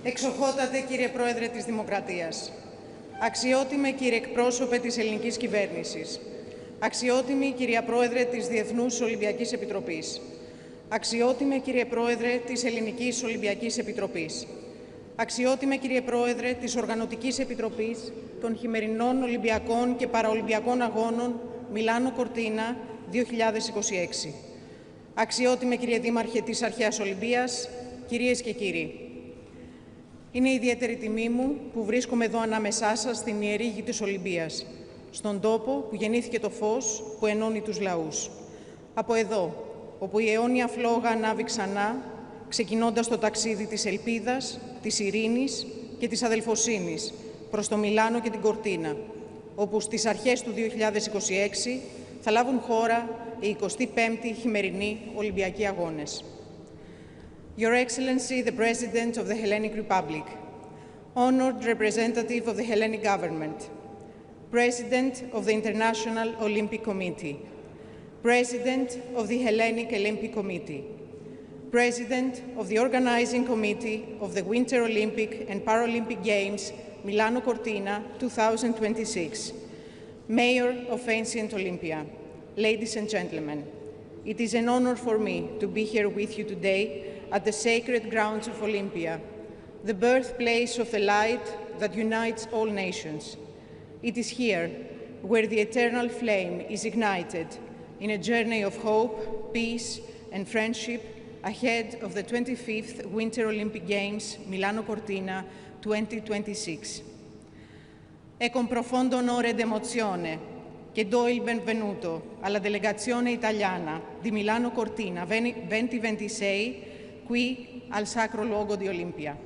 Εξοχότατε κύριε Πρόεδρε της Δημοκρατίας, αξιότιμε κύριε εκπρόσωπε της ελληνικής κυβέρνησης, αξιότιμη κυρία Πρόεδρε της Διεθνούς Ολυμπιακής Επιτροπής, αξιότιμε κύριε Πρόεδρε της Ελληνικής Ολυμπιακής Επιτροπής, αξιότιμε κύριε Πρόεδρε της Οργανωτικής Επιτροπής των Χειμερινών Ολυμπιακών και Παραολυμπιακών Αγώνων Μιλάνο-Κορτίνα 2026, αξιότιμε κύριε Δήμαρχε της Αρχαίας Ολυμπίας, κυρίες και κύριοι. Είναι ιδιαίτερη τιμή μου που βρίσκομαι εδώ ανάμεσά σας στην ιερή γη της Ολυμπίας, στον τόπο που γεννήθηκε το φως που ενώνει τους λαούς. Από εδώ, όπου η αιώνια φλόγα ανάβει ξανά, ξεκινώντας το ταξίδι της ελπίδας, της ειρήνης και της αδελφοσύνης προς το Μιλάνο και την Κορτίνα, όπου στις αρχές του 2026 θα λάβουν χώρα οι 25η χειμερινοί Ολυμπιακοί Αγώνες. Your Excellency, the President of the Hellenic Republic, honored representative of the Hellenic government, President of the International Olympic Committee, President of the Hellenic Olympic Committee, President of the Organizing Committee of the Winter Olympic and Paralympic Games Milano-Cortina 2026, Mayor of ancient Olympia, ladies and gentlemen, it is an honor for me to be here with you today at the sacred grounds of Olympia, the birthplace of the light that unites all nations. It is here where the eternal flame is ignited in a journey of hope, peace, and friendship ahead of the 25th Winter Olympic Games Milano-Cortina 2026. È con profondo onore ed emozione che do il benvenuto alla delegazione italiana di Milano-Cortina 2026 qui al sacro luogo di Olympia.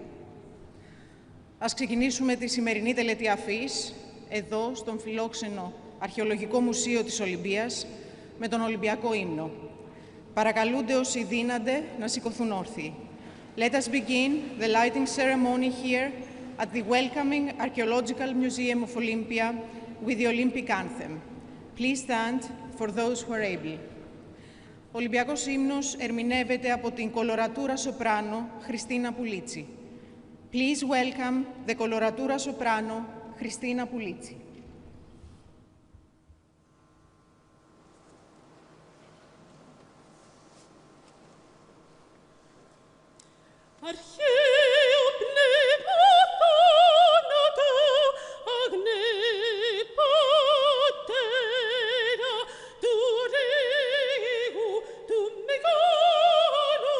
Ας ξεκινήσουμε τη σημερινή τελετή αφής εδώ στον φιλόξενο Αρχαιολογικό Μουσείο της Ολυμπίας με τον Ολυμπιακό ύμνο. Παρακαλούνται όσοι δύνανται να σηκωθούν όρθιοι. Let us begin the lighting ceremony here at the welcoming Archaeological Museum of Olympia with the Olympic anthem. Please stand for those who are able. Ο Ολυμπιακός ύμνος ερμηνεύεται από την κολορατούρα σοπράνο Χριστίνα Πουλίτσι. Please welcome the coloratura soprano Christina Pulizzi. Αρχαίο πνεύμα θάνατο, αγνέ πατέρα του ρήγου του μεγάλου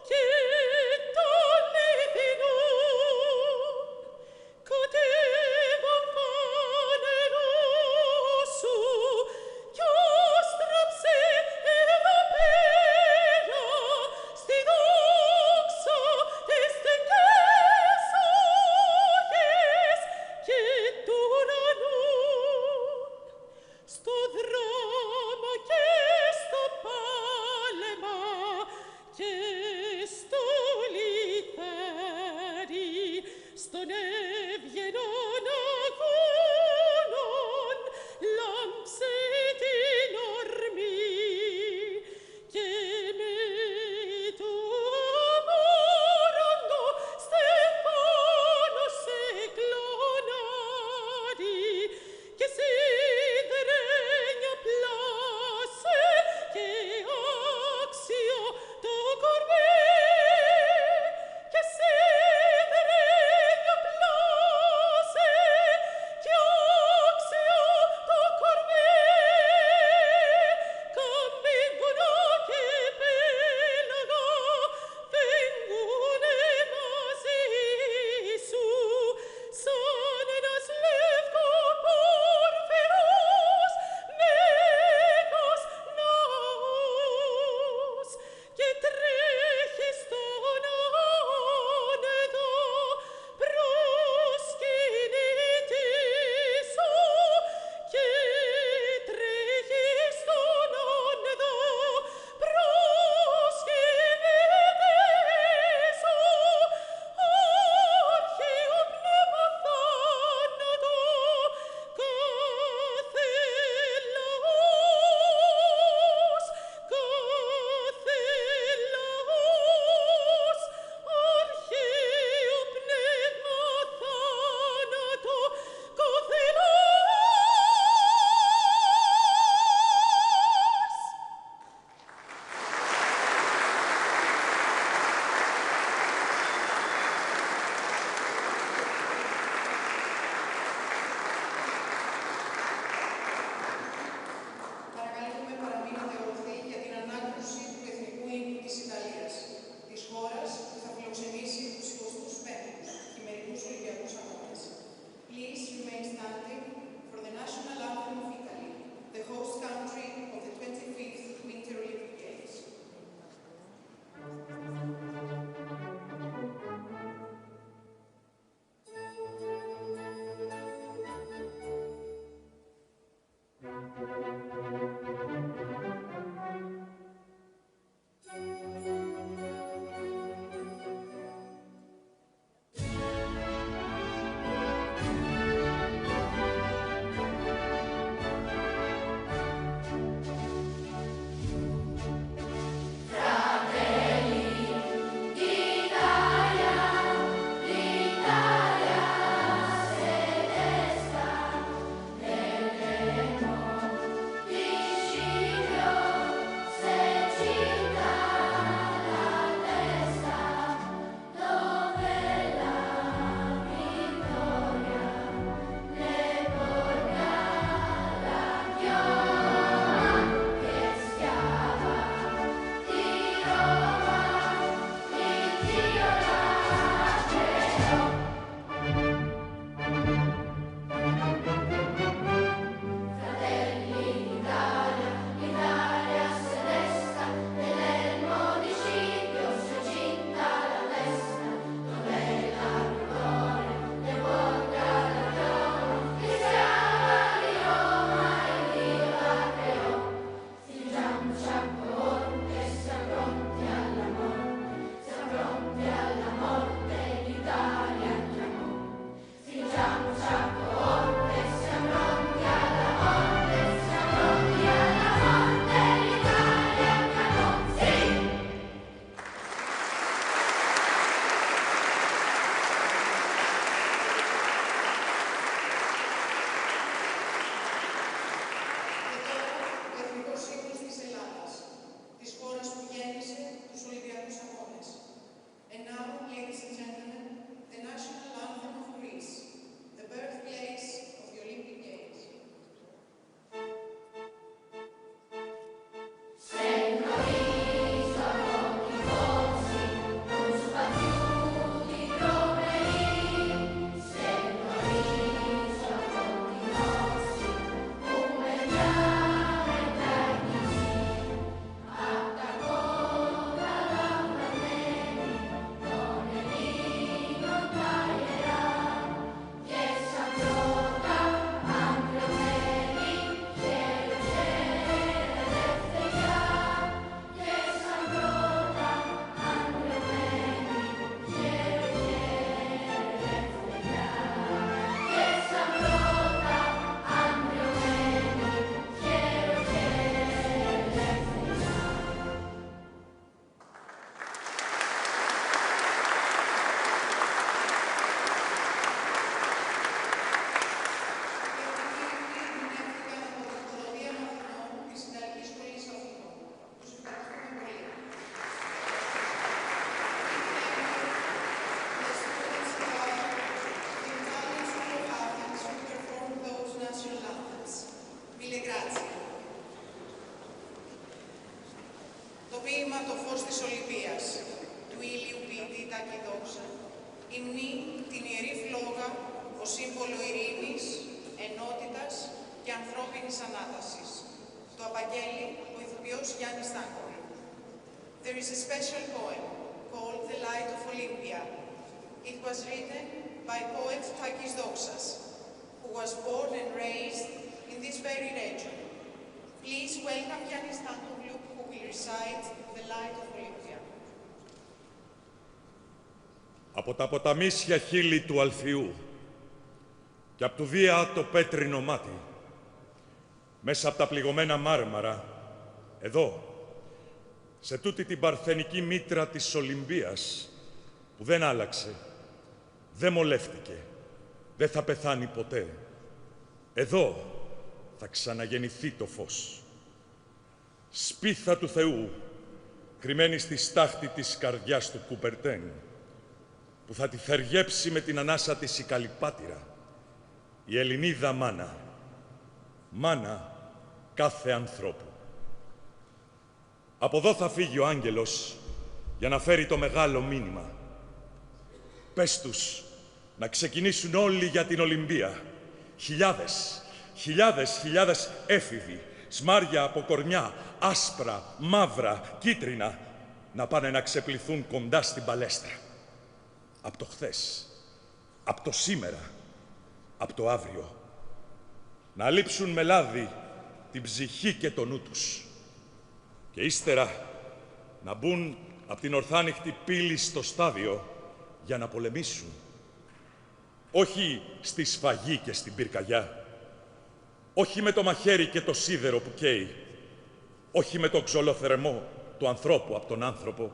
και των ηθινών, κατέβα φανερό σου κι όστραψε εδώ πέρα στη δόξα της τεκές όχες και του ουρανού, στο δράμα και στο πάλεμα και στο λιθάρι, στον ευγενών αγώνων λάμψε την ορμή και με το αμόραντο στεφάνο σε κλονάρι και σιδερένια πλάσε και άξιο το κορμί και σιδερένια πλάσε Ανάτασης. Το απαγγέλει ο ηθοποιός Γιάννης Στάνκογλου. There is a special poem called The Light of Olympia. It was written by poet Takis Doxas, who was born and raised in this very region. Please welcome Giannis Stantoglu, who will recite The Light of Olympia. Από τα ποταμίσια χείλη του Αλθιού και από του Δία το πέτρινο μάτι, μέσα από τα πληγωμένα μάρμαρα, εδώ, σε τούτη την παρθενική μήτρα της Ολυμπίας, που δεν άλλαξε, δεν μολεύτηκε, δεν θα πεθάνει ποτέ. Εδώ θα ξαναγεννηθεί το φως. Σπίθα του Θεού, κρυμμένη στη στάχτη της καρδιάς του Κουπερτέν, που θα τη θεργέψει με την ανάσα της η καλυπάτηρα, η Ελληνίδα μάνα, μάνα κάθε ανθρώπου. Από εδώ θα φύγει ο άγγελος για να φέρει το μεγάλο μήνυμα. Πες τους να ξεκινήσουν όλοι για την Ολυμπία. Χιλιάδες, χιλιάδες έφηβοι, σμάρια από κορμιά, άσπρα, μαύρα, κίτρινα, να πάνε να ξεπληθούν κοντά στην παλέστρα. Απ' το χθες, απ' το σήμερα, απ' το αύριο. Να λείψουν με λάδι την ψυχή και το νου τους. Και ύστερα να μπουν απ' την ορθάνυχτη πύλη στο στάδιο για να πολεμήσουν. Όχι στη σφαγή και στην πυρκαγιά. Όχι με το μαχαίρι και το σίδερο που καίει. Όχι με το ξολοθερμό του ανθρώπου απ' τον άνθρωπο.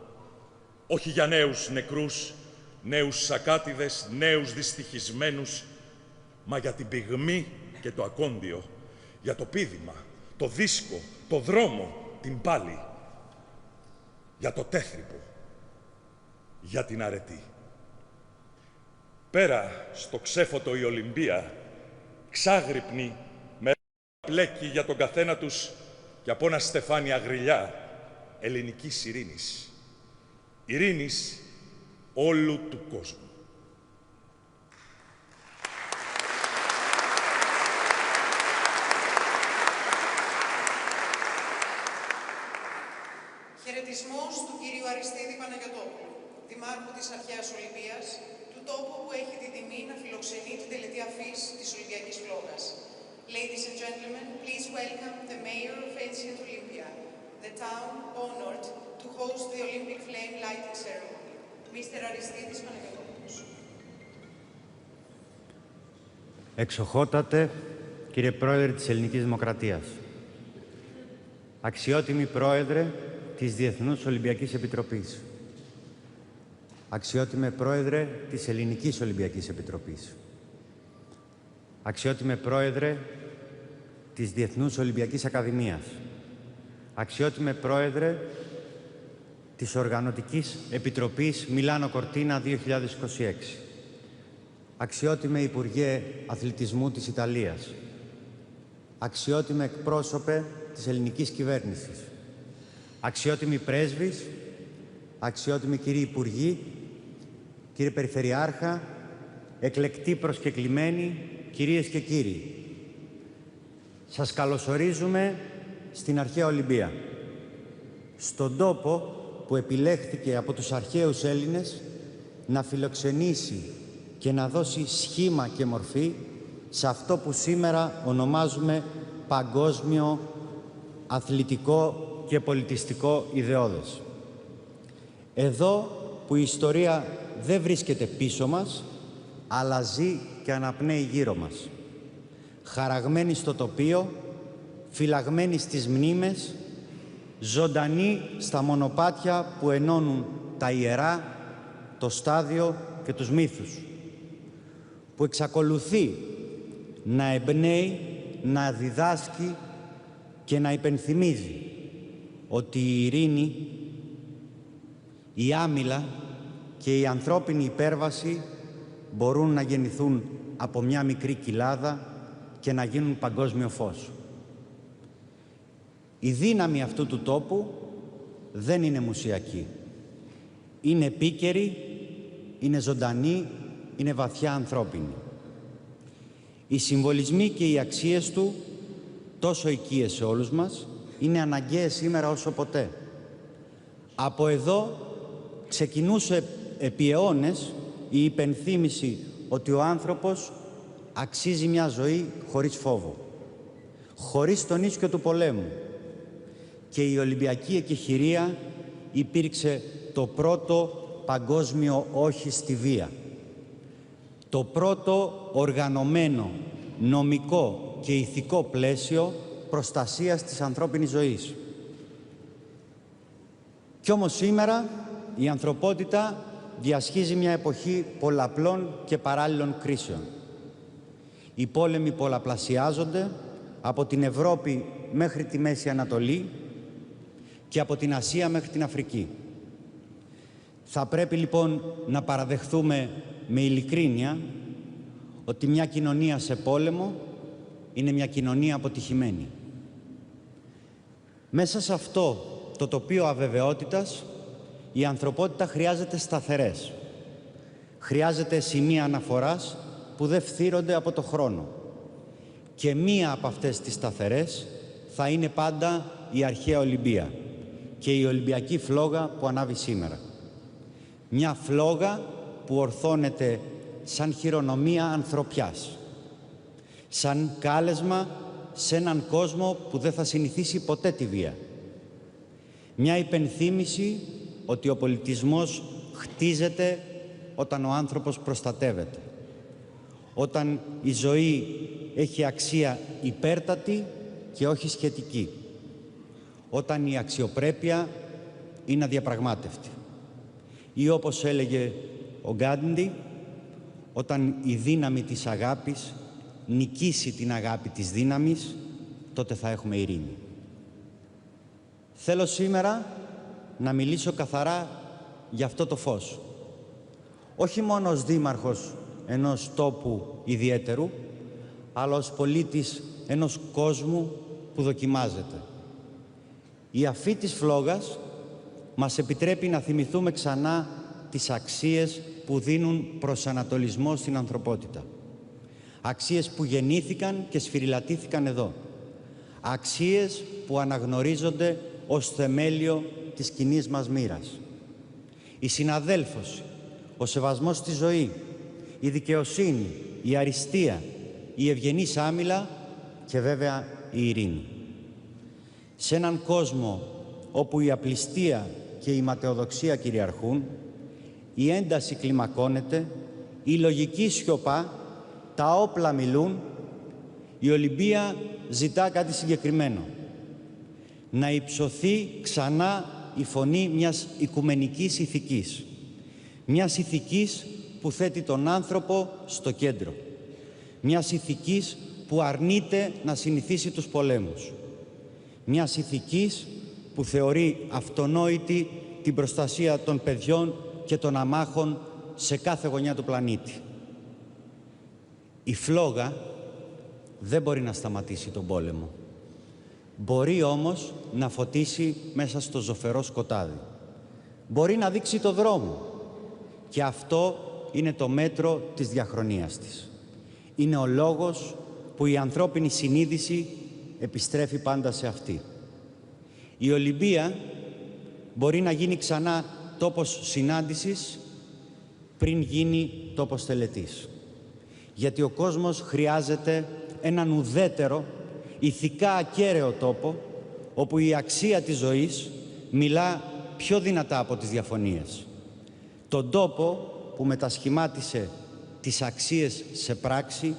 Όχι για νέους νεκρούς, νέους σακάτιδες, νέους δυστυχισμένους, μα για την πυγμή και το ακόντιο, για το πήδημα, το δίσκο, το δρόμο, την πάλη, για το τέθρυπο, για την αρετή. Πέρα στο ξέφωτο η Ολυμπία, ξάγρυπνη, με πλέκει για τον καθένα τους και από ένα στεφάνι αγριλιά ελληνικής ειρήνης. Ειρήνης όλου του κόσμου. Χαιρετισμός του κυρίου Αριστίδη Παναγιωτόπουλου, Δημάρχου της Αρχαίας Ολυμπίας, του τόπου που έχει την τιμή να φιλοξενεί την τελετή αφής της Ολυμπιακής Φλόγας. Ladies and gentlemen, please welcome the Mayor of Ancient Olympia, the town honored to host the Olympic flame lighting ceremony, Mr. Αριστίδης Παναγιωτόπουλος. Εξοχότατε, κύριε Πρόεδρε της Ελληνικής Δημοκρατίας, αξιότιμη Πρόεδρε της Διεθνούς Ολυμπιακής Επιτροπής, αξιότιμε Πρόεδρε της Ελληνικής Ολυμπιακής Επιτροπής, αξιότιμε Πρόεδρε της Διεθνούς Ολυμπιακής Ακαδημίας, αξιότιμε Πρόεδρε της Οργανωτικής Επιτροπής Μιλάνο-Κορτίνα 2026, αξιότιμε Υπουργέ Αθλητισμού της Ιταλίας, αξιότιμε εκπρόσωπε της ελληνικής κυβέρνησης, αξιότιμοι πρέσβεις, αξιότιμοι κύριοι Υπουργοί, κύριε Περιφερειάρχα, εκλεκτοί προσκεκλημένοι, κυρίες και κύριοι. Σας καλωσορίζουμε στην Αρχαία Ολυμπία, στον τόπο που επιλέχθηκε από τους αρχαίους Έλληνες να φιλοξενήσει και να δώσει σχήμα και μορφή σε αυτό που σήμερα ονομάζουμε παγκόσμιο αθλητικό και πολιτιστικό ιδεώδες. Εδώ που η ιστορία δεν βρίσκεται πίσω μας, αλλά ζει και αναπνέει γύρω μας. Χαραγμένη στο τοπίο, φυλαγμένη στις μνήμες, ζωντανή στα μονοπάτια που ενώνουν τα ιερά, το στάδιο και τους μύθους, που εξακολουθεί να εμπνέει, να διδάσκει και να υπενθυμίζει ότι η ειρήνη, η άμυλα και η ανθρώπινη υπέρβαση μπορούν να γεννηθούν από μια μικρή κοιλάδα και να γίνουν παγκόσμιο φως. Η δύναμη αυτού του τόπου δεν είναι μουσιακή. Είναι επίκαιρη, είναι ζωντανή, είναι βαθιά ανθρώπινη. Οι συμβολισμοί και οι αξίες του τόσο οικίες σε όλους μας, είναι αναγκαίες σήμερα όσο ποτέ. Από εδώ ξεκινούσε επί αιώνες η υπενθύμηση ότι ο άνθρωπος αξίζει μια ζωή χωρίς φόβο, χωρίς τον ίσκιο του πολέμου. Και η Ολυμπιακή εκεχηρία υπήρξε το πρώτο παγκόσμιο όχι στη βία. Το πρώτο οργανωμένο, νομικό και ηθικό πλαίσιο προστασίας της ανθρώπινης ζωής. Κι όμως σήμερα η ανθρωπότητα διασχίζει μια εποχή πολλαπλών και παράλληλων κρίσεων. Οι πόλεμοι πολλαπλασιάζονται από την Ευρώπη μέχρι τη Μέση Ανατολή και από την Ασία μέχρι την Αφρική. Θα πρέπει λοιπόν να παραδεχθούμε με ειλικρίνεια ότι μια κοινωνία σε πόλεμο είναι μια κοινωνία αποτυχημένη. Μέσα σε αυτό το τοπίο αβεβαιότητας, η ανθρωπότητα χρειάζεται σταθερές. Χρειάζεται σημεία αναφοράς που δεν φθύρονται από το χρόνο. Και μία από αυτές τις σταθερές θα είναι πάντα η αρχαία Οlympia και η Ολυμπιακή φλόγα που ανάβει σήμερα. Μια φλόγα που ορθώνεται σαν χειρονομία ανθρωπιάς, σαν κάλεσμα σε έναν κόσμο που δεν θα συνηθίσει ποτέ τη βία. Μια υπενθύμηση ότι ο πολιτισμός χτίζεται όταν ο άνθρωπος προστατεύεται, όταν η ζωή έχει αξία υπέρτατη και όχι σχετική, όταν η αξιοπρέπεια είναι αδιαπραγμάτευτη. Ή όπως έλεγε ο Γκάντι, όταν η δύναμη της αγάπης νικήσει την αγάπη της δύναμης, τότε θα έχουμε ειρήνη. Θέλω σήμερα να μιλήσω καθαρά για αυτό το φως. Όχι μόνο ως δήμαρχος ενός τόπου ιδιαίτερου, αλλά ως πολίτης ενός κόσμου που δοκιμάζεται. Η αφή της φλόγας μας επιτρέπει να θυμηθούμε ξανά τις αξίες που δίνουν προσανατολισμό στην ανθρωπότητα. Αξίες που γεννήθηκαν και σφυριλατήθηκαν εδώ. Αξίες που αναγνωρίζονται ως θεμέλιο της κοινής μας μοίρας. Η συναδέλφωση, ο σεβασμός στη ζωή, η δικαιοσύνη, η αριστεία, η ευγενής άμυλα και βέβαια η ειρήνη. Σε έναν κόσμο όπου η απληστία και η ματαιοδοξία κυριαρχούν, η ένταση κλιμακώνεται, η λογική σιωπά, τα όπλα μιλούν, η Οlympia ζητά κάτι συγκεκριμένο. Να υψωθεί ξανά η φωνή μιας οικουμενικής ηθικής. Μιας ηθικής που θέτει τον άνθρωπο στο κέντρο. Μιας ηθικής που αρνείται να συνηθίσει τους πολέμους. Μιας ηθικής που θεωρεί αυτονόητη την προστασία των παιδιών και των αμάχων σε κάθε γωνιά του πλανήτη. Η φλόγα δεν μπορεί να σταματήσει τον πόλεμο. Μπορεί όμως να φωτίσει μέσα στο ζωφερό σκοτάδι. Μπορεί να δείξει το δρόμο. Και αυτό είναι το μέτρο της διαχρονίας της. Είναι ο λόγος που η ανθρώπινη συνείδηση επιστρέφει πάντα σε αυτή. Η Olympia μπορεί να γίνει ξανά τόπος συνάντησης πριν γίνει τόπος τελετής. Γιατί ο κόσμος χρειάζεται έναν ουδέτερο, ηθικά ακέραιο τόπο, όπου η αξία της ζωής μιλά πιο δυνατά από τις διαφωνίες. Τον τόπο που μετασχημάτισε τις αξίες σε πράξη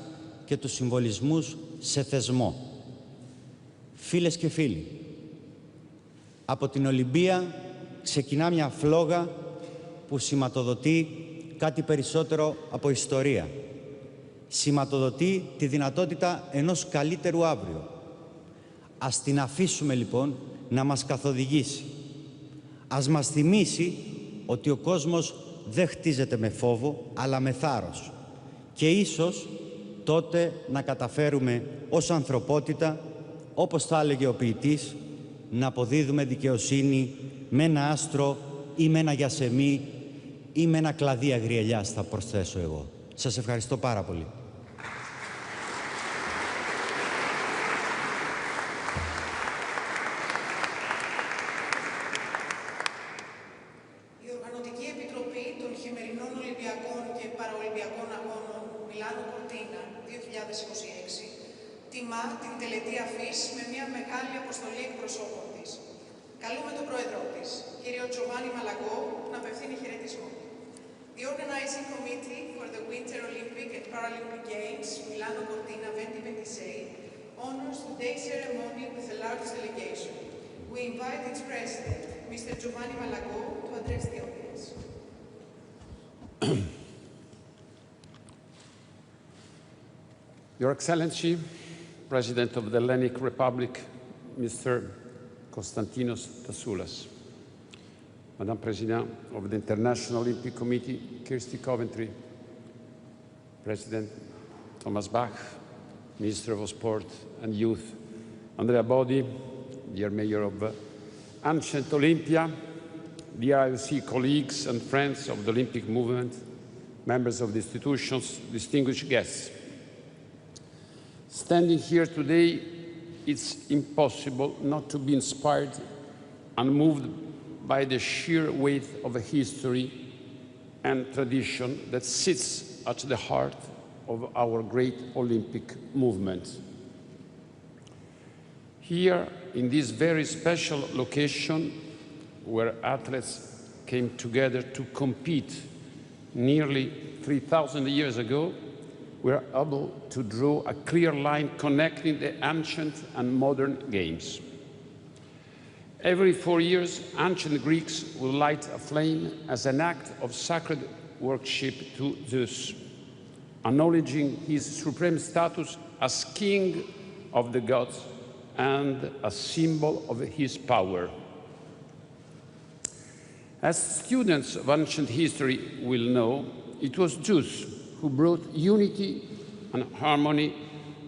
και τους συμβολισμούς σε θεσμό. Φίλες και φίλοι, από την Olympia ξεκινά μια φλόγα που σηματοδοτεί κάτι περισσότερο από ιστορία. Σηματοδοτεί τη δυνατότητα ενός καλύτερου αύριο. Ας την αφήσουμε λοιπόν να μας καθοδηγήσει. Ας μας θυμίσει ότι ο κόσμος δεν χτίζεται με φόβο, αλλά με θάρρος. Και ίσως τότε να καταφέρουμε ως ανθρωπότητα, όπως θα έλεγε ο ποιητής, να αποδίδουμε δικαιοσύνη με ένα άστρο ή με ένα γιασεμί ή με ένα κλαδί αγριελιάς, θα προσθέσω εγώ. Σας ευχαριστώ πάρα πολύ. 2026 τιμά την τελετή αφής με μια μεγάλη αποστολή εκπροσώπων της. Καλούμε τον πρόεδρό της, κύριο Giovanni Malagò, να απευθύνει χαιρετισμό. The organizing committee for the Winter Olympic and Paralympic Games, Milano-Cortina 2026, honors today's ceremony with a large delegation. We invite its president, Mr. Giovanni Malagò, to address the audience. Your Excellency, President of the Hellenic Republic, Mr. Konstantinos Tassoulas, Madame President of the International Olympic Committee, Kirsty Coventry, President Thomas Bach, Minister of Sport and Youth, Andrea Bodi, dear Mayor of Ancient Olympia, dear IOC colleagues and friends of the Olympic movement, members of the institutions, distinguished guests. Standing here today, it's impossible not to be inspired and moved by the sheer weight of a history and tradition that sits at the heart of our great Olympic movement. Here, in this very special location, where athletes came together to compete nearly 3,000 years ago, we are able to draw a clear line connecting the ancient and modern games. Every 4 years, ancient Greeks will light a flame as an act of sacred worship to Zeus, acknowledging his supreme status as king of the gods and a symbol of his power. As students of ancient history will know, it was Zeus who brought unity and harmony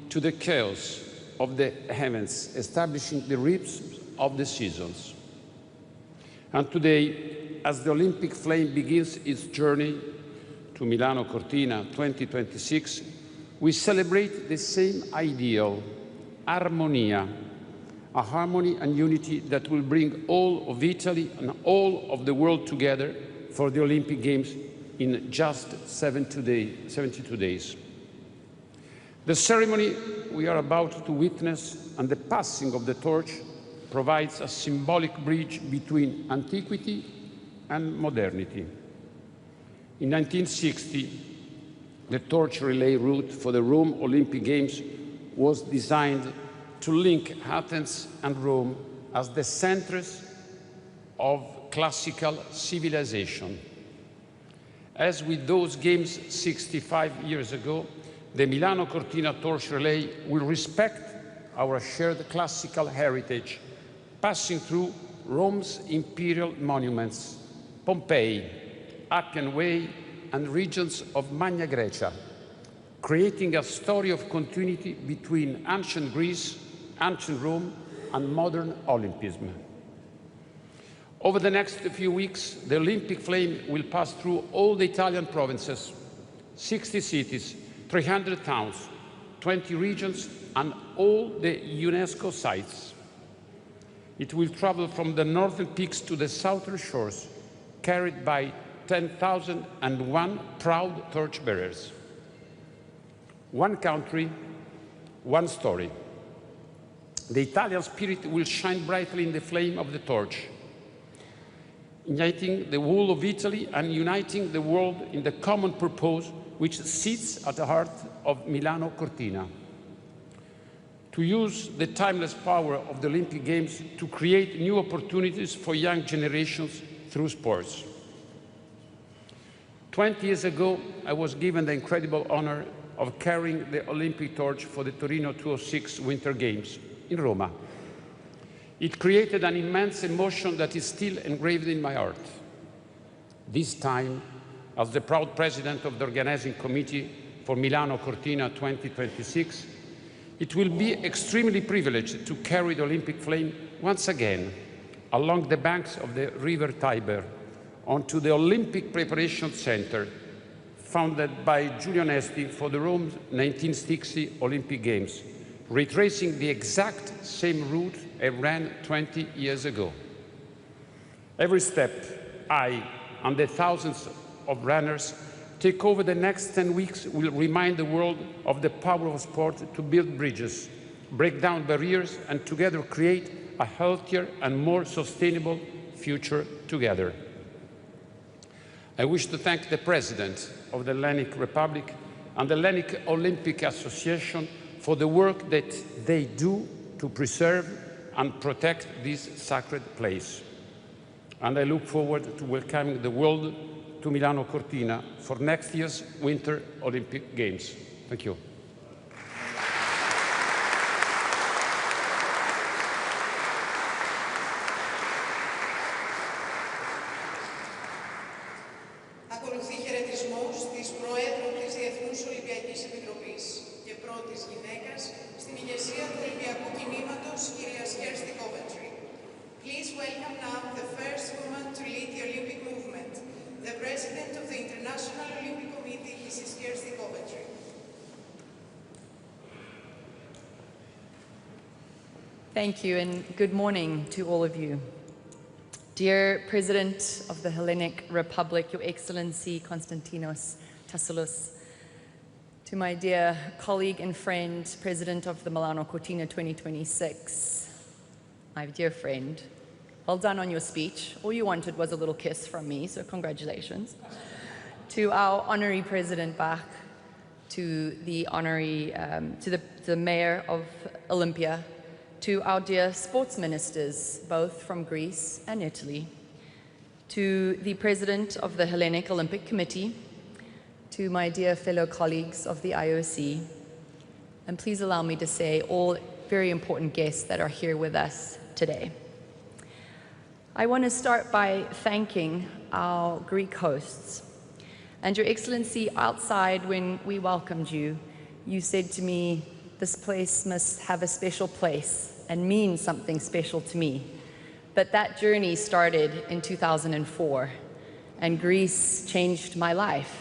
to the chaos of the heavens, establishing the rhythms of the seasons. And today, as the Olympic flame begins its journey to Milano-Cortina 2026, we celebrate the same ideal, harmonia, a harmony and unity that will bring all of Italy and all of the world together for the Olympic Games in just 72 days. The ceremony we are about to witness and the passing of the torch provides a symbolic bridge between antiquity and modernity. In 1960, the torch relay route for the Rome Olympic Games was designed to link Athens and Rome as the centers of classical civilization. As with those games 65 years ago, the Milano-Cortina torch relay will respect our shared classical heritage, passing through Rome's imperial monuments, Pompeii, Appian Way, and regions of Magna Graecia, creating a story of continuity between ancient Greece, ancient Rome, and modern Olympism. Over the next few weeks, the Olympic flame will pass through all the Italian provinces, 60 cities, 300 towns, 20 regions, and all the UNESCO sites. It will travel from the northern peaks to the southern shores, carried by 10,001 proud torchbearers. One country, one story. The Italian spirit will shine brightly in the flame of the torch, uniting the whole of Italy and uniting the world in the common purpose which sits at the heart of Milano-Cortina. To use the timeless power of the Olympic Games to create new opportunities for young generations through sports. 20 years ago, I was given the incredible honor of carrying the Olympic torch for the Torino 2006 Winter Games in Roma. It created an immense emotion that is still engraved in my heart. This time, as the proud president of the organizing committee for Milano-Cortina 2026, it will be extremely privileged to carry the Olympic flame once again along the banks of the river Tiber onto the Olympic Preparation Center, founded by Giulio Nesti for the Rome 1960 Olympic Games, retracing the exact same route I ran 20 years ago. Every step, I and the thousands of runners take over the next 10 weeks will remind the world of the power of sport to build bridges, break down barriers, and together create a healthier and more sustainable future together. I wish to thank the President of the Hellenic Republic and the Hellenic Olympic Association for the work that they do to preserve and protect this sacred place. And I look forward to welcoming the world to Milano-Cortina for next year's Winter Olympic Games. Thank you. Ακολουθεί χαιρετισμός της Προέδρου της Διεθνούς Ολυμπιακής Επιτροπής και πρώτης γυναίκας στην ηγεσία του Ολυμπιακού κινήματος, κυρίας Kirsty Coventry. Please welcome now the first woman to lead the Olympic movement, the President of the International Olympic Committee, Mrs. Kirsty Coventry. Thank you, and good morning to all of you. Dear President of the Hellenic Republic, Your Excellency Konstantinos Tassilos, to my dear colleague and friend, President of the Milano-Cortina 2026, my dear friend, well done on your speech. All you wanted was a little kiss from me, so congratulations. To our honorary President Bach, to the honorary, the Mayor of Olympia, to our dear sports ministers, both from Greece and Italy, to the President of the Hellenic Olympic Committee, to my dear fellow colleagues of the IOC, and please allow me to say all very important guests that are here with us today. I want to start by thanking our Greek hosts. And Your Excellency, outside when we welcomed you, you said to me, this place must have a special place and mean something special to me. But that journey started in 2004, and Greece changed my life,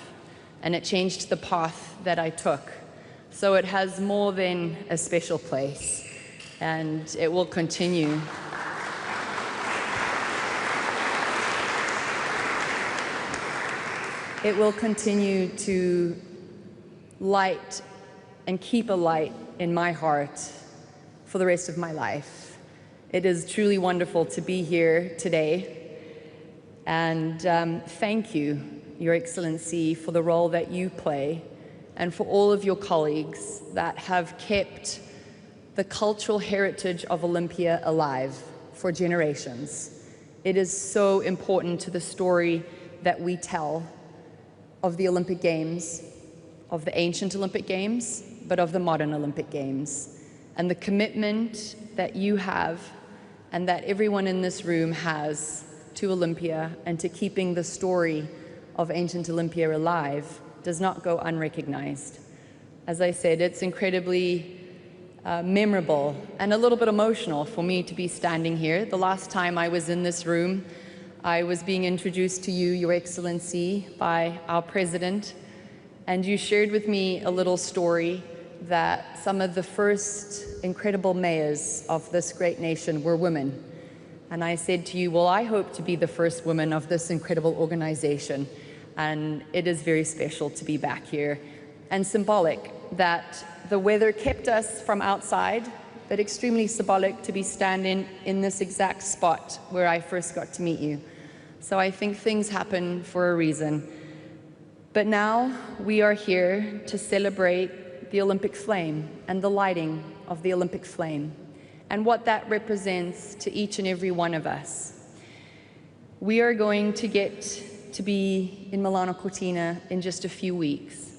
and it changed the path that I took. So it has more than a special place, and it will continue. It will continue to light and keep a light in my heart for the rest of my life. It is truly wonderful to be here today, and thank you, Your Excellency, for the role that you play and for all of your colleagues that have kept the cultural heritage of Olympia alive for generations. It is so important to the story that we tell of the Olympic Games, of the ancient Olympic Games, but of the modern Olympic Games. And the commitment that you have and that everyone in this room has to Olympia and to keeping the story of ancient Olympia alive does not go unrecognized. As I said, it's incredibly memorable and a little bit emotional for me to be standing here. The last time I was in this room, I was being introduced to you, Your Excellency, by our President, and you shared with me a little story that some of the first incredible mayors of this great nation were women. And I said to you, well, I hope to be the first woman of this incredible organization. And it is very special to be back here. And symbolic that the weather kept us from outside, but extremely symbolic to be standing in this exact spot where I first got to meet you. So I think things happen for a reason. But now we are here to celebrate the Olympic flame and the lighting of the Olympic flame and what that represents to each and every one of us. We are going to get to be in Milano-Cortina in just a few weeks.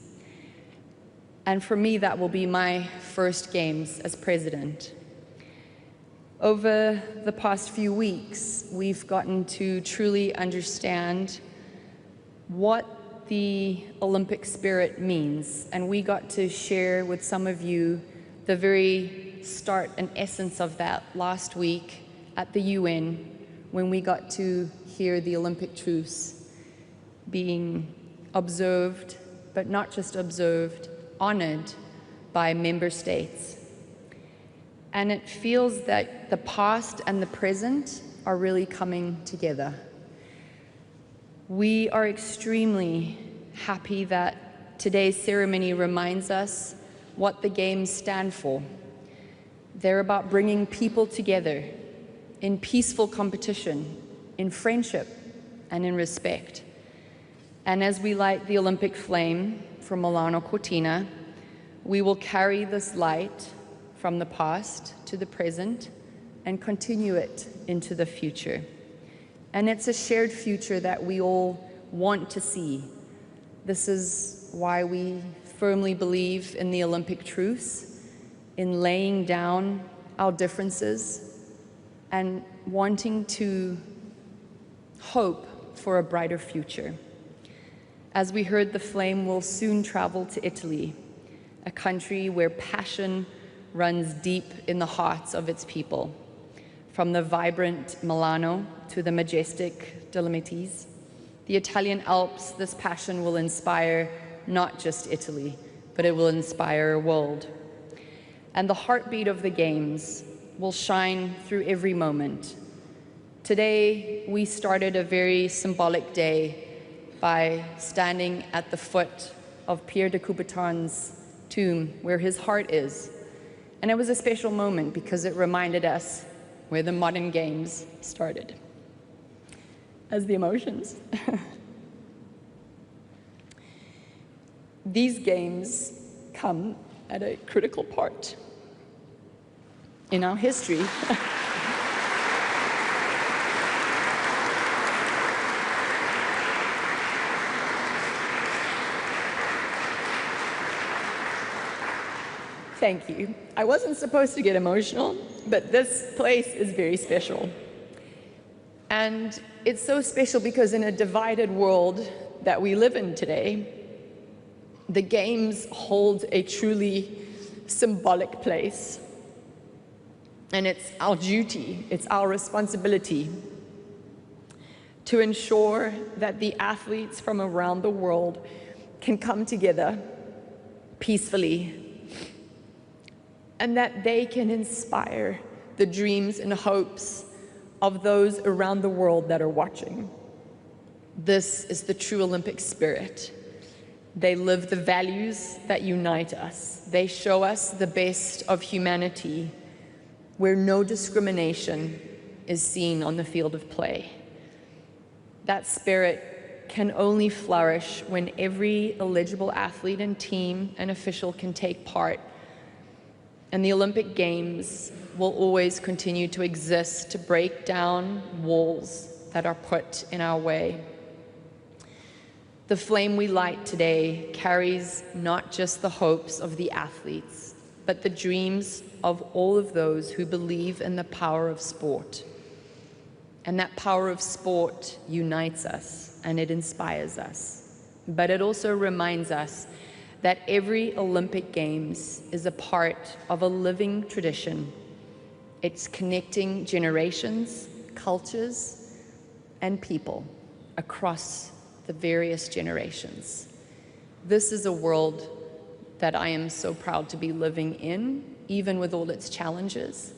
And for me, that will be my first games as president. Over the past few weeks, we've gotten to truly understand what the Olympic spirit means, and we got to share with some of you the very start and essence of that last week at the UN when we got to hear the Olympic truce being observed, but not just observed, honored by member states. And it feels that the past and the present are really coming together. We are extremely happy that today's ceremony reminds us what the Games stand for. They're about bringing people together in peaceful competition, in friendship, and in respect. And as we light the Olympic flame from Milano-Cortina, we will carry this light from the past to the present and continue it into the future. And it's a shared future that we all want to see. This is why we firmly believe in the Olympic truce, in laying down our differences and wanting to hope for a brighter future. As we heard, the flame will soon travel to Italy, a country where passion runs deep in the hearts of its people. From the vibrant Milano to the majestic Dolomites, the Italian Alps, this passion will inspire not just Italy, but it will inspire a world. And the heartbeat of the Games will shine through every moment. Today, we started a very symbolic day by standing at the foot of Pierre de Coubertin's tomb, where his heart is. And it was a special moment because it reminded us where the modern Games started. As the emotions. These Games come at a critical part in our history. Thank you. I wasn't supposed to get emotional, but this place is very special. And it's so special because in a divided world that we live in today, the Games hold a truly symbolic place. And it's our duty, it's our responsibility to ensure that the athletes from around the world can come together peacefully and that they can inspire the dreams and hopes of those around the world that are watching. This is the true Olympic spirit. They live the values that unite us. They show us the best of humanity, where no discrimination is seen on the field of play. That spirit can only flourish when every eligible athlete and team and official can take part. And the Olympic Games will always continue to exist to break down walls that are put in our way. The flame we light today carries not just the hopes of the athletes, but the dreams of all of those who believe in the power of sport. And that power of sport unites us and it inspires us. But it also reminds us that every Olympic Games is a part of a living tradition. It's connecting generations, cultures, and people across the various generations. This is a world that I am so proud to be living in, even with all its challenges.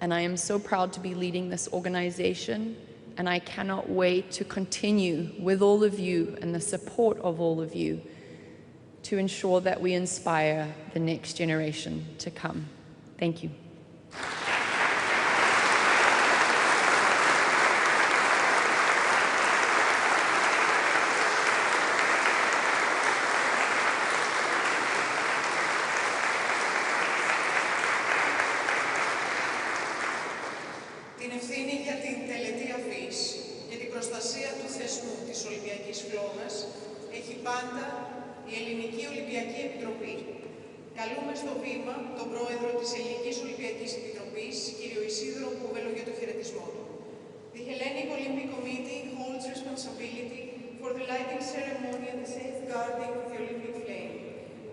And I am so proud to be leading this organization, and I cannot wait to continue with all of you and the support of all of you to ensure that we inspire the next generation to come. Thank you. Την ευθύνη για την τελετή αφής και την προστασία του θεσμού της Ολυμπιακής Φλόγας έχει πάντα η Ελληνική Ολυμπιακή Επιτροπή. Καλούμε στο βήμα τον πρόεδρο της Ελληνικής Ολυμπιακής Επιτροπής, κύριο Ισίδωρο Κούβελο, για το χαιρετισμό του. The Hellenic Olympic Committee holds responsibility for the lighting ceremony and the safeguarding of the Olympic flame.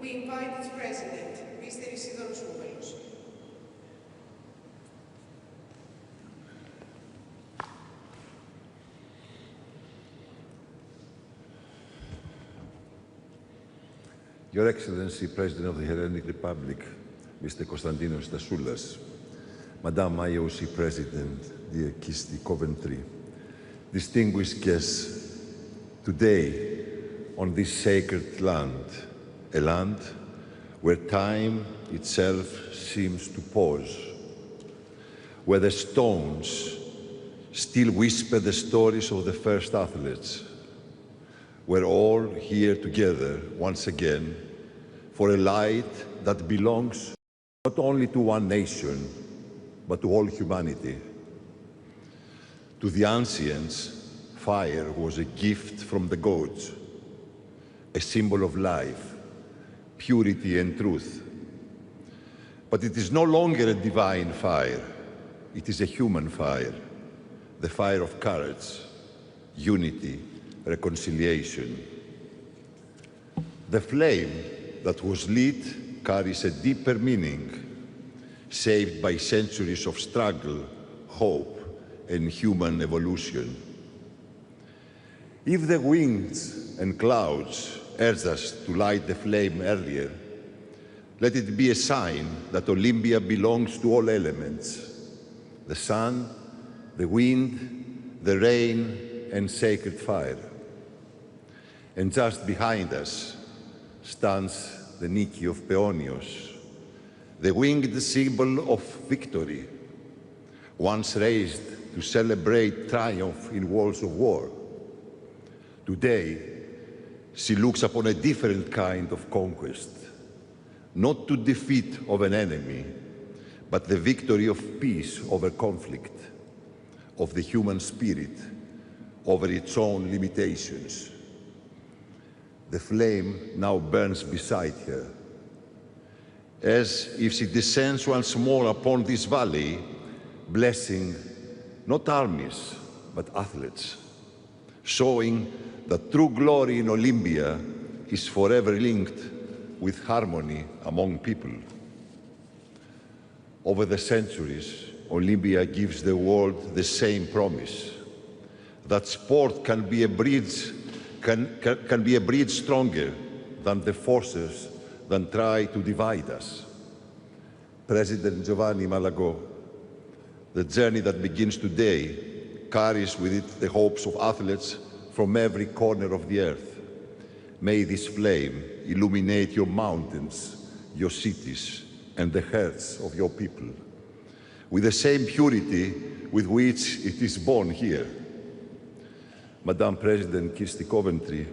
We invite its president, Mr. Isídoros Kouvelos. Your Excellency, President of the Hellenic Republic, Mr. Konstantinos Tasoulas, Madam IOC President, dear Kirsty Coventry, distinguished guests, today on this sacred land, a land where time itself seems to pause, where the stones still whisper the stories of the first athletes. We're all here together once again for a light that belongs not only to one nation, but to all humanity. To the ancients, fire was a gift from the gods, a symbol of life, purity and truth. But it is no longer a divine fire, it is a human fire, the fire of courage, unity, reconciliation. The flame that was lit carries a deeper meaning, shaped by centuries of struggle, hope, and human evolution. If the winds and clouds urge us to light the flame earlier, let it be a sign that Olympia belongs to all elements: the sun, the wind, the rain, and sacred fire. And just behind us stands the Nike of Peonios, the winged symbol of victory, once raised to celebrate triumph in wars of war. Today, she looks upon a different kind of conquest, not to defeat of an enemy, but the victory of peace over conflict, of the human spirit over its own limitations. The flame now burns beside her, as if she descends once more upon this valley, blessing not armies, but athletes, showing that true glory in Olympia is forever linked with harmony among people. Over the centuries, Olympia gives the world the same promise, that sport can be a bridge stronger than the forces that try to divide us. President Giovanni Malagò, the journey that begins today carries with it the hopes of athletes from every corner of the earth. May this flame illuminate your mountains, your cities, and the hearts of your people, with the same purity with which it is born here. Madam President Kirsty Coventry,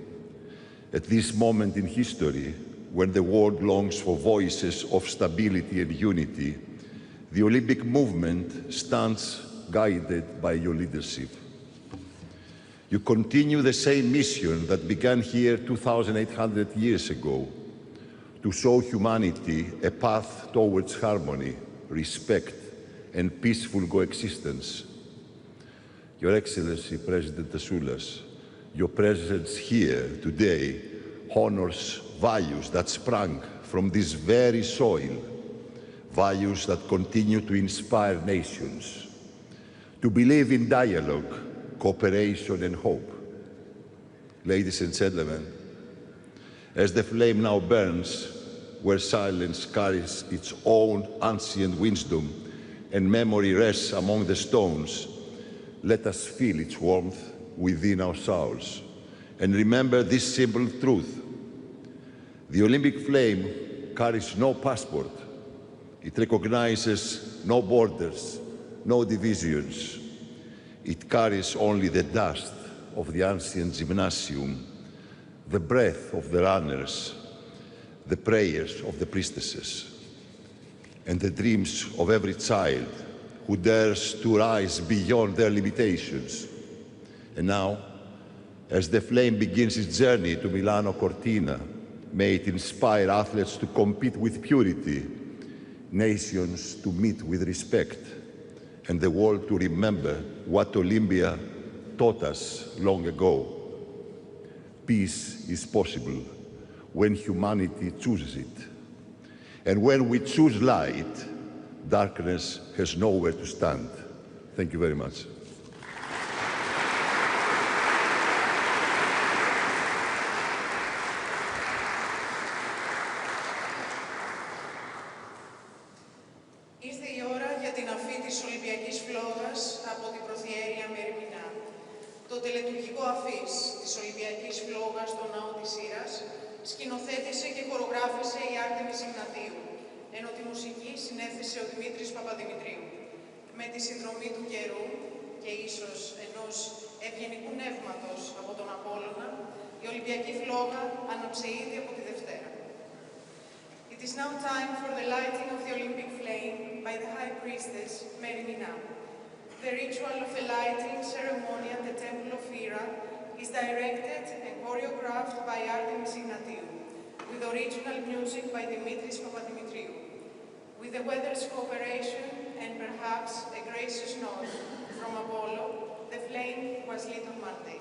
at this moment in history, when the world longs for voices of stability and unity, the Olympic movement stands guided by your leadership. You continue the same mission that began here 2,800 years ago, to show humanity a path towards harmony, respect, and peaceful coexistence. Your Excellency, President Tasoulas, your presence here today honors values that sprang from this very soil, values that continue to inspire nations, to believe in dialogue, cooperation, and hope. Ladies and gentlemen, as the flame now burns, where silence carries its own ancient wisdom and memory rests among the stones, let us feel its warmth within our souls and remember this simple truth. The Olympic flame carries no passport. It recognizes no borders, no divisions. It carries only the dust of the ancient gymnasium, the breath of the runners, the prayers of the priestesses, and the dreams of every child who dares to rise beyond their limitations. And now, as the flame begins its journey to Milano-Cortina, may it inspire athletes to compete with purity, nations to meet with respect, and the world to remember what Olympia taught us long ago. Peace is possible when humanity chooses it. And when we choose light, darkness has nowhere to stand. Thank you very much. Ήρθε η ώρα για την αφή της Ολυμπιακής φλόγας από την Πρωθιέρεια Μερμηνά. Το τελετουργικό αφίς της Ολυμπιακής φλόγας στο ναό της Ήρας σκηνοθέτησε και χορογράφησε η Άρτεμις Ιγνατίου, ενώ τη μουσική συνέθεσε ο Δημήτρης Παπαδημητρίου. Με τη συνδρομή του καιρού και ίσως ενός ευγενικού νεύματος από τον Απόλλωνα, η Ολυμπιακή φλόγα άναψε ήδη από τη Δευτέρα. It is now time for the lighting of the Olympic flame by the High Priestess, Mary Mina. The ritual of the lighting ceremony at the Temple of Hera is directed and choreographed by Artemis Ignatiu, with original music by Dimitris Papadimitriou. With the weather's cooperation and perhaps a gracious nod from Apollo, the flame was lit on Monday.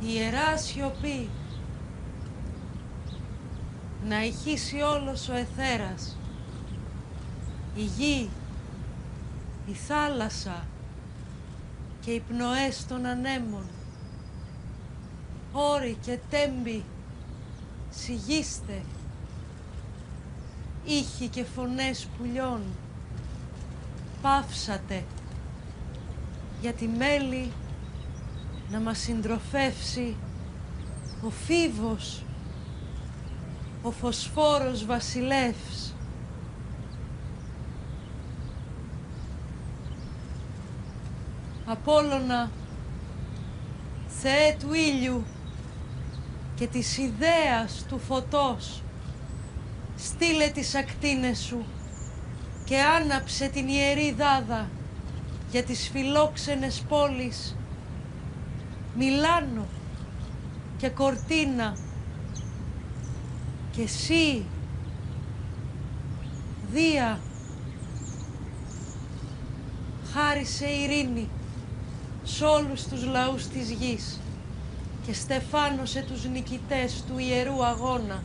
Ιερά σιωπή, να ηχήσει όλος ο αιθέρας, η γη, η θάλασσα και οι πνοές των ανέμων, όροι και τέμποι, σιγήστε, ήχοι και φωνές πουλιών, παύσατε, για τη μέλη να μας συντροφεύσει ο Φίβος, ο φωσφόρος βασιλεύς. Απόλλωνα, Θεέ του ήλιου και της ιδέας του φωτός, στείλε τις ακτίνες σου και άναψε την ιερή δάδα για τις φιλόξενες πόλεις Μιλάνο και Κορτίνα, και εσύ, Δία, χάρισε ειρήνη σ' όλους τους λαούς της γης και στεφάνωσε τους νικητές του ιερού αγώνα.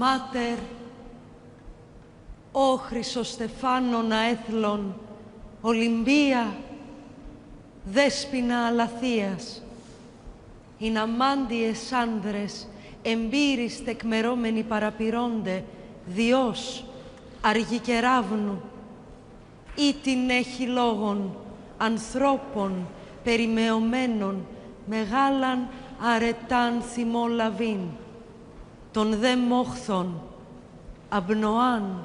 Μάτερ, ο Χρυσοστεφάνων αέθλων, Ολυμπία, δέσποινα αλαθείας, ειν αμάντιες άνδρες, εμπείρις τεκμερώμενοι παραπηρώνται, Διός, αργικεράβνου, ή την έχει λόγων, ανθρώπων, περιμεωμένων, μεγάλαν αρετάν θυμό λαβήν, των δε μόχθων, απνοάν.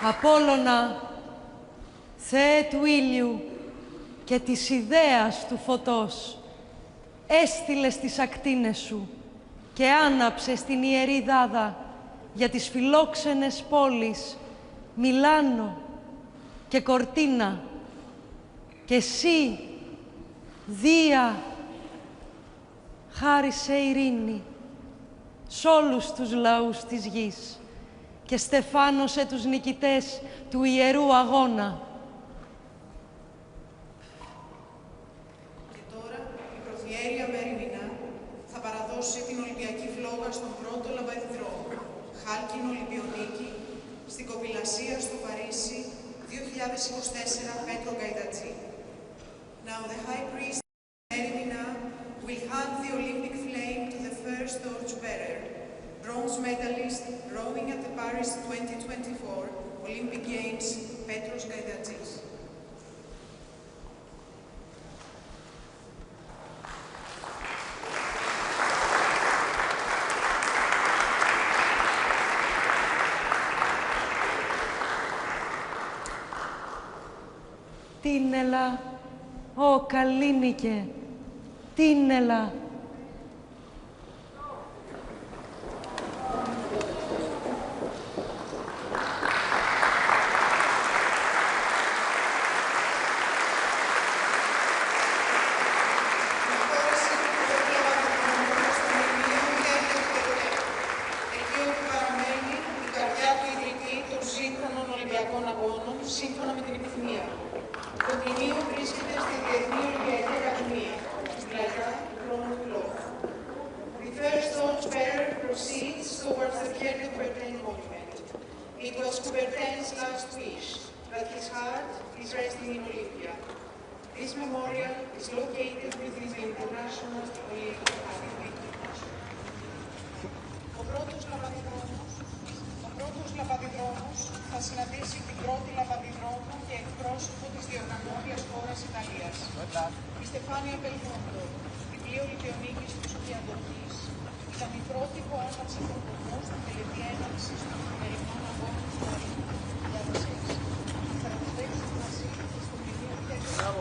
Απόλλωνα, Θεέ του ήλιου και της ιδέας του φωτός, έστειλες τις ακτίνες σου και άναψες την ιερή δάδα για τις φιλόξενες πόλεις Μιλάνο και Κορτίνα, και εσύ, Δία, χάρισε ειρήνη σ' όλους τους λαούς της γης και στεφάνωσε τους νικητές του ιερού αγώνα. Και τώρα η Πρωθιέρεια Μέριμινα θα παραδώσει την Ολυμπιακή φλόγα στον πρώτο λαμπαδιδρόμο, χάλκινο Ολυμπιονίκη, στην Κοπηλασία στο Παρίσι, 2024, Πέτρο Γκαϊδατζή. Now the High Priest Μέριμινα will hand the Olympic flame to the first torchbearer, bronze medalist rowing at the Paris 2024 Olympic Games, Petros Γκαϊδατζής. Τίνελα, ω Καλίνικε, τίνελα. Σύμφωνα με την επιθυμία. Το κτηνίο βρίσκεται στη Διεθνή Ολυμπιακή Ακαδημία, στην πλατιά του χρόνου του λόγου. The first torchbearer proceeds towards the Pierre de Coubertin monument. It was Coubertin's last wish that his heart is resting in Olympia. This memorial is located within the International Olympic Academy. Ο πρώτος λαμπαδιδρόμος θα συναντήσει την πρώτη λαμπαδιδρόμο και εκπρόσωπο της διοργανώντριας χώρας Ιταλίας. Η Στεφάνια Πελμόντο, βιβλίο Ολυμπιονίκης του Σοφιαντορκής, ήταν η πρώτη που άναψε τον κομμό στην τελετή έναρξη των χειμερινών αγώνων του Παρίσι 2006. Θα ρεποδέξει μαζί στο βιβλίο Τέξο.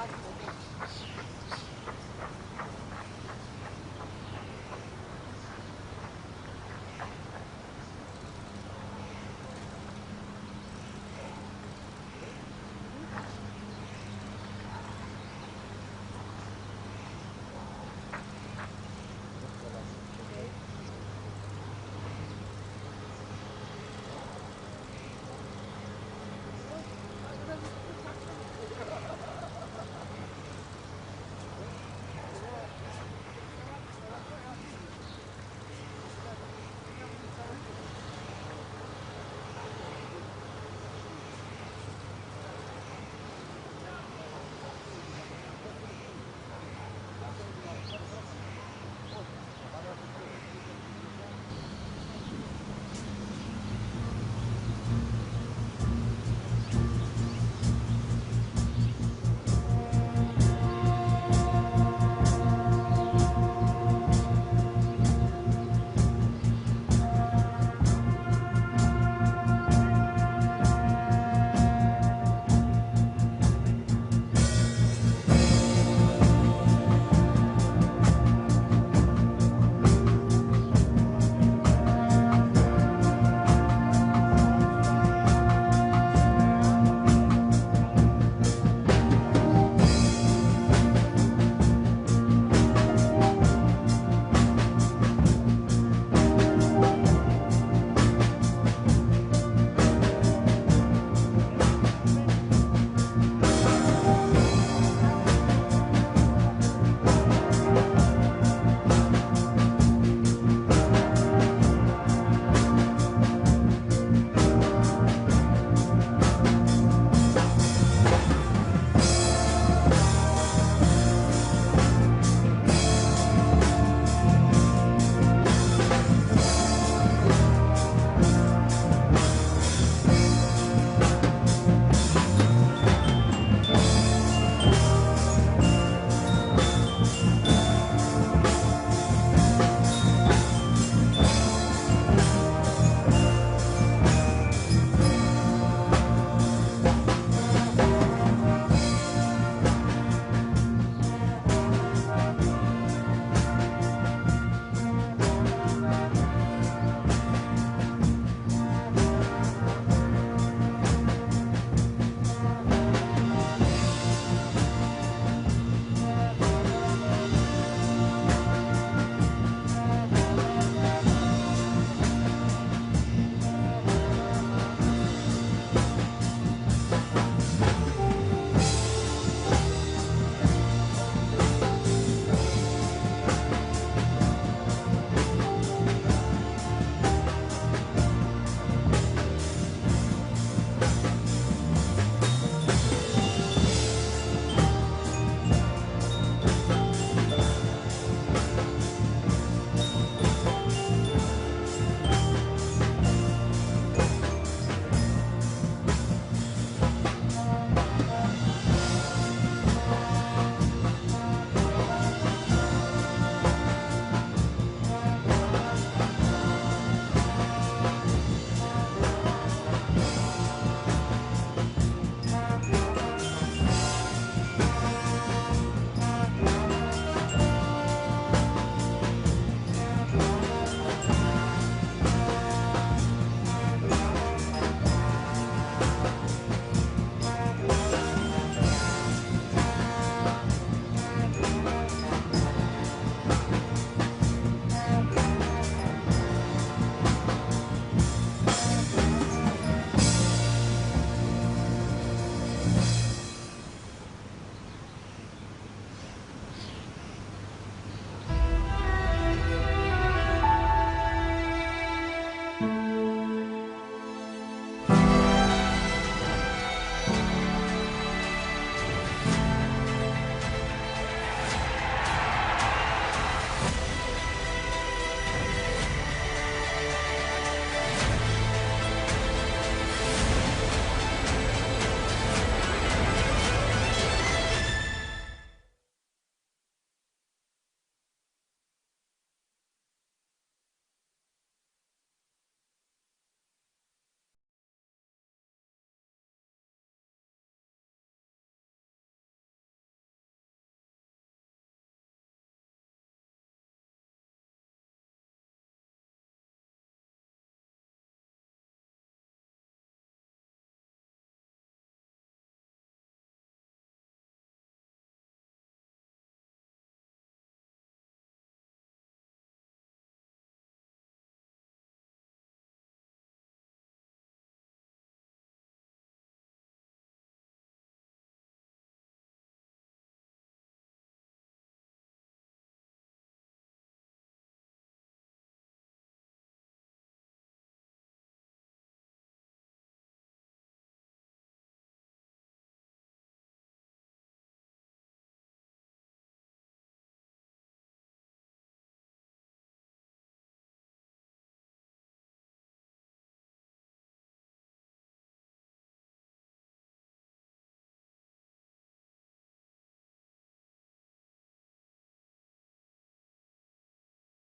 Gracias.